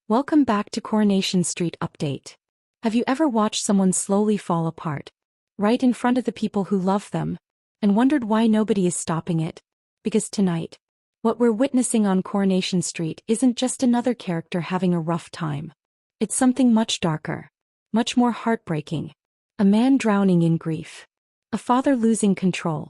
Welcome back to Coronation Street Update. Have you ever watched someone slowly fall apart, right in front of the people who love them, and wondered why nobody is stopping it? Because tonight, what we're witnessing on Coronation Street isn't just another character having a rough time. It's something much darker, much more heartbreaking. A man drowning in grief. A father losing control.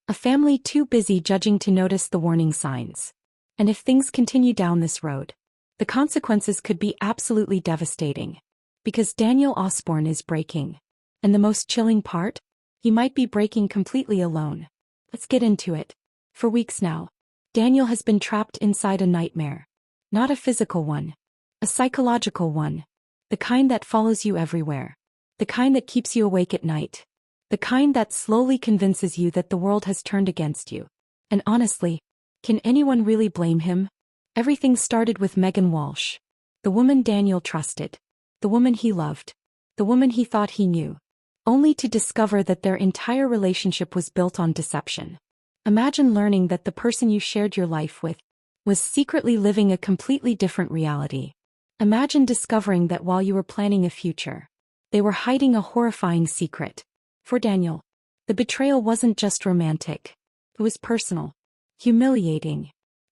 A family too busy judging to notice the warning signs. And if things continue down this road, the consequences could be absolutely devastating. Because Daniel Osbourne is breaking. And the most chilling part? He might be breaking completely alone. Let's get into it. For weeks now, Daniel has been trapped inside a nightmare. Not a physical one. A psychological one. The kind that follows you everywhere. The kind that keeps you awake at night. The kind that slowly convinces you that the world has turned against you. And honestly, can anyone really blame him? Everything started with Megan Walsh. The woman Daniel trusted. The woman he loved. The woman he thought he knew. Only to discover that their entire relationship was built on deception. Imagine learning that the person you shared your life with was secretly living a completely different reality. Imagine discovering that while you were planning a future, they were hiding a horrifying secret. For Daniel, the betrayal wasn't just romantic. It was personal. Humiliating.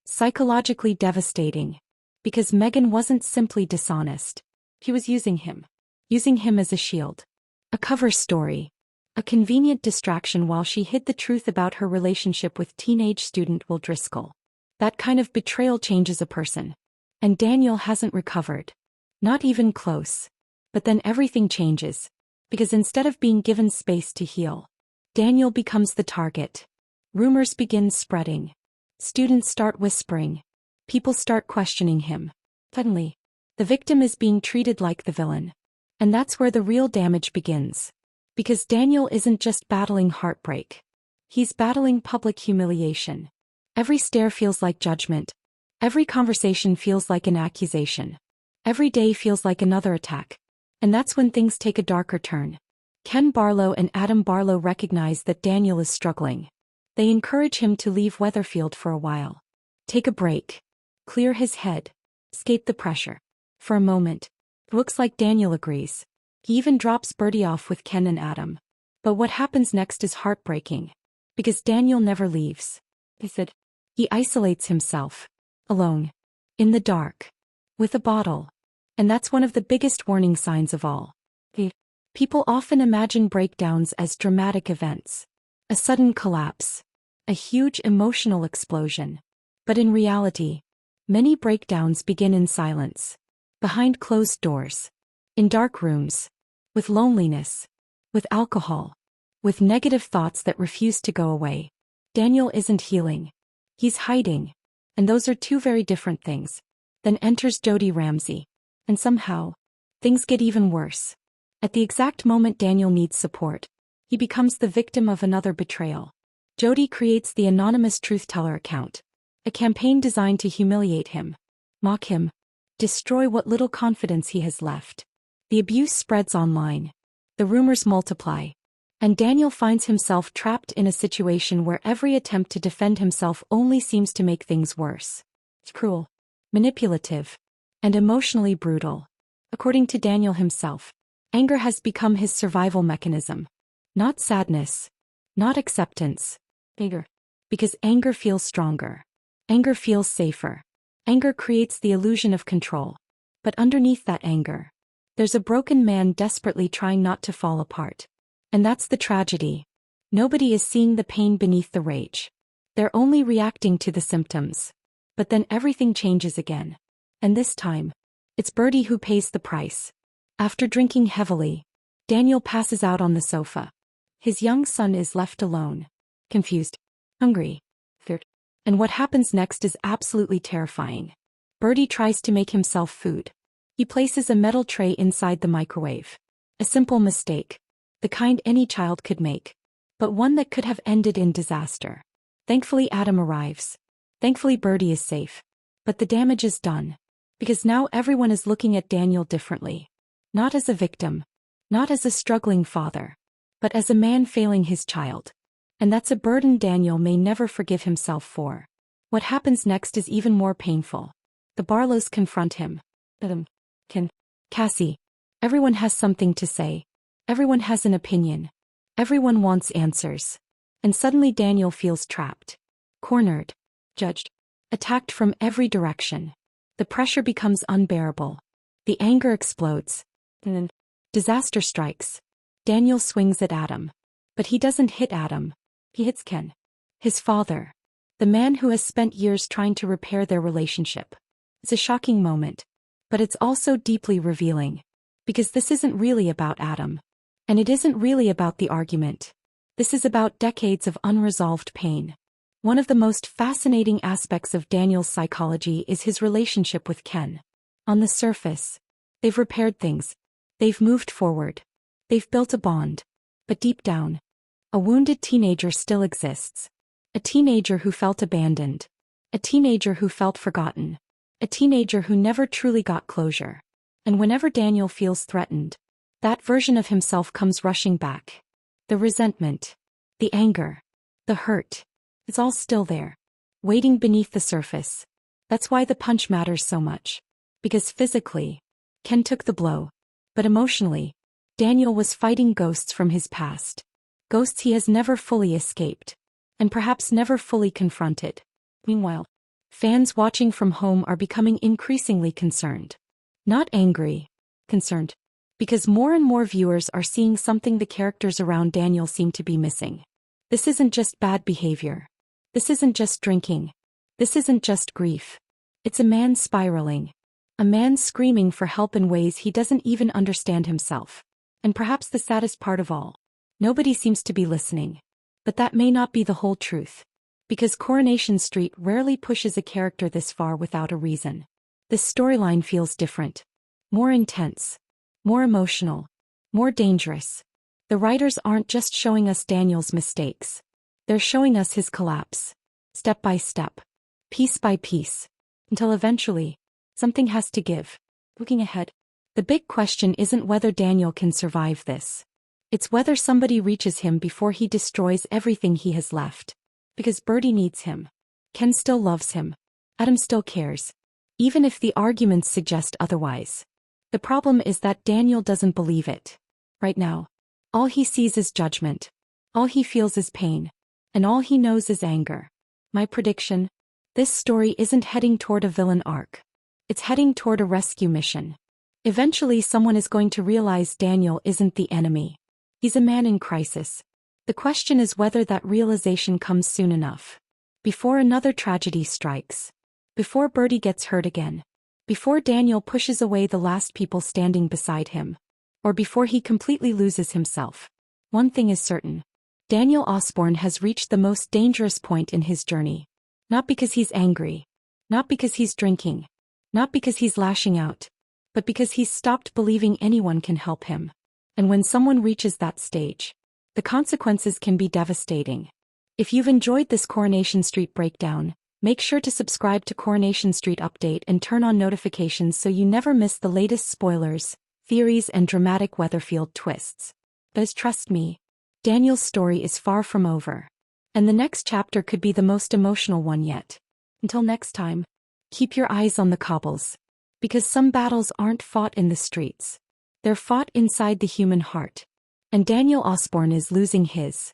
Psychologically devastating. Because Megan wasn't simply dishonest. He was using him. Using him as a shield. A cover story. A convenient distraction while she hid the truth about her relationship with teenage student Will Driscoll. That kind of betrayal changes a person. And Daniel hasn't recovered. Not even close. But then everything changes. Because instead of being given space to heal, Daniel becomes the target. Rumors begin spreading. Students start whispering. People start questioning him. Suddenly, the victim is being treated like the villain. And that's where the real damage begins. Because Daniel isn't just battling heartbreak. He's battling public humiliation. Every stare feels like judgment. Every conversation feels like an accusation. Every day feels like another attack. And that's when things take a darker turn. Ken Barlow and Adam Barlow recognize that Daniel is struggling. They encourage him to leave Weatherfield for a while. Take a break. Clear his head. Escape the pressure. For a moment, it looks like Daniel agrees. He even drops Bertie off with Ken and Adam. But what happens next is heartbreaking. Because Daniel never leaves. He isolates himself. Alone. In the dark. With a bottle. And that's one of the biggest warning signs of all. People often imagine breakdowns as dramatic events. A sudden collapse. A huge emotional explosion. But in reality, many breakdowns begin in silence. Behind closed doors. In dark rooms. With loneliness. With alcohol. With negative thoughts that refuse to go away. Daniel isn't healing. He's hiding. And those are two very different things. Then enters Jody Ramsey. And somehow, things get even worse. At the exact moment Daniel needs support, he becomes the victim of another betrayal. Jody creates the anonymous truth-teller account. A campaign designed to humiliate him, mock him, destroy what little confidence he has left. The abuse spreads online. The rumors multiply. And Daniel finds himself trapped in a situation where every attempt to defend himself only seems to make things worse. It's cruel, manipulative, and emotionally brutal. According to Daniel himself, anger has become his survival mechanism. Not sadness. Not acceptance. Anger. Because anger feels stronger. Anger feels safer. Anger creates the illusion of control. But underneath that anger, there's a broken man desperately trying not to fall apart. And that's the tragedy. Nobody is seeing the pain beneath the rage. They're only reacting to the symptoms. But then everything changes again. And this time, it's Bertie who pays the price. After drinking heavily, Daniel passes out on the sofa. His young son is left alone. Confused. Hungry. Feared. And what happens next is absolutely terrifying. Bertie tries to make himself food. He places a metal tray inside the microwave. A simple mistake. The kind any child could make. But one that could have ended in disaster. Thankfully Adam arrives. Thankfully Bertie is safe. But the damage is done. Because now everyone is looking at Daniel differently. Not as a victim. Not as a struggling father. But as a man failing his child. And that's a burden Daniel may never forgive himself for. What happens next is even more painful. The Barlows confront him. Cassie. Everyone has something to say. Everyone has an opinion. Everyone wants answers. And suddenly Daniel feels trapped. Cornered. Judged. Attacked from every direction. The pressure becomes unbearable. The anger explodes. And then disaster strikes. Daniel swings at Adam. But he doesn't hit Adam. He hits Ken. His father. The man who has spent years trying to repair their relationship. It's a shocking moment. But it's also deeply revealing. Because this isn't really about Adam. And it isn't really about the argument. This is about decades of unresolved pain. One of the most fascinating aspects of Daniel's psychology is his relationship with Ken. On the surface, they've repaired things. They've moved forward. They've built a bond. But deep down, a wounded teenager still exists. A teenager who felt abandoned. A teenager who felt forgotten. A teenager who never truly got closure. And whenever Daniel feels threatened, that version of himself comes rushing back. The resentment. The anger. The hurt. It's all still there. Waiting beneath the surface. That's why the punch matters so much. Because physically, Ken took the blow. But emotionally, Daniel was fighting ghosts from his past. Ghosts he has never fully escaped. And perhaps never fully confronted. Meanwhile, fans watching from home are becoming increasingly concerned. Not angry. Concerned. Because more and more viewers are seeing something the characters around Daniel seem to be missing. This isn't just bad behavior. This isn't just drinking. This isn't just grief. It's a man spiraling. A man screaming for help in ways he doesn't even understand himself. And perhaps the saddest part of all, nobody seems to be listening. But that may not be the whole truth. Because Coronation Street rarely pushes a character this far without a reason. This storyline feels different. More intense. More emotional. More dangerous. The writers aren't just showing us Daniel's mistakes. They're showing us his collapse. Step by step. Piece by piece. Until eventually, something has to give. Looking ahead, the big question isn't whether Daniel can survive this. It's whether somebody reaches him before he destroys everything he has left. Because Birdie needs him. Ken still loves him. Adam still cares. Even if the arguments suggest otherwise. The problem is that Daniel doesn't believe it. Right now, all he sees is judgment. All he feels is pain. And all he knows is anger. My prediction? This story isn't heading toward a villain arc. It's heading toward a rescue mission. Eventually someone is going to realize Daniel isn't the enemy. He's a man in crisis. The question is whether that realization comes soon enough. Before another tragedy strikes. Before Birdie gets hurt again. Before Daniel pushes away the last people standing beside him. Or before he completely loses himself. One thing is certain. Daniel Osbourne has reached the most dangerous point in his journey. Not because he's angry. Not because he's drinking. Not because he's lashing out. But because he's stopped believing anyone can help him. And when someone reaches that stage, the consequences can be devastating. If you've enjoyed this Coronation Street breakdown, make sure to subscribe to Coronation Street Update and turn on notifications so you never miss the latest spoilers, theories and dramatic Weatherfield twists. But trust me, Daniel's story is far from over. And the next chapter could be the most emotional one yet. Until next time, keep your eyes on the cobbles. Because some battles aren't fought in the streets. They're fought inside the human heart. And Daniel Osbourne is losing his.